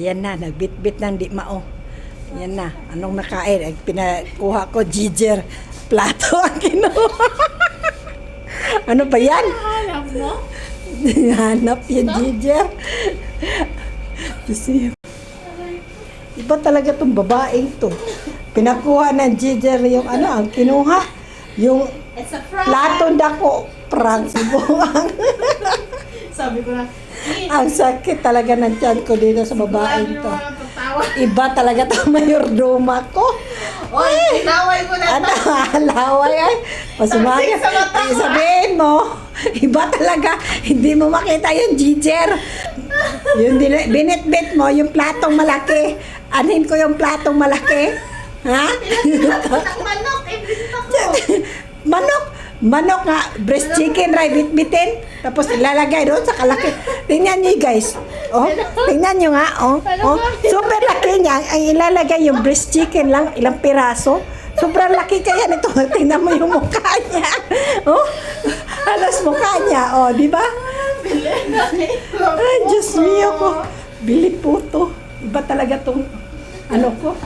Yan na, nagbitbit ng di mao. Yan na, anong nakain? Ay, pinakuha ko, ginger, plato ang kinuha. Ano ba yan? Hanap mo? Hanap yan, ginger. Kasi, iba talaga tong babaeng to. Pinakuha ng ginger yung ano, ang kinuha. Yung It's a fry. plato dako, prank buwang. Sabi ko na, Ang sakit talaga ng tiyan ko dito sa babaeng to. Iba talaga to mayordoma ko. Oy, tinaway ko na Ano, to. halaway ay. Pasumaya. Tansik sa mata ko. Sabihin mo, iba talaga. Hindi mo makita yung ginger. Yung binitbit mo, yung platong malaki. Anin ko yung platong malaki. Ha? Ang manok, ibig ako. Manok. Manok nga, breast chicken, right, bitbitin. Tapos ilalagay doon sa kalaki. Tingnan niyo guys. Oh, tingnan niyo nga. Oh, oh, super laki niya. Ang ilalagay yung breast chicken lang, ilang piraso. Sobrang laki kaya nito. Tingnan mo yung mukha niya. Oh, halos mukha niya. Oh, di ba? Ay, Diyos mio ko. Bili po to. Iba talaga tong ano ko.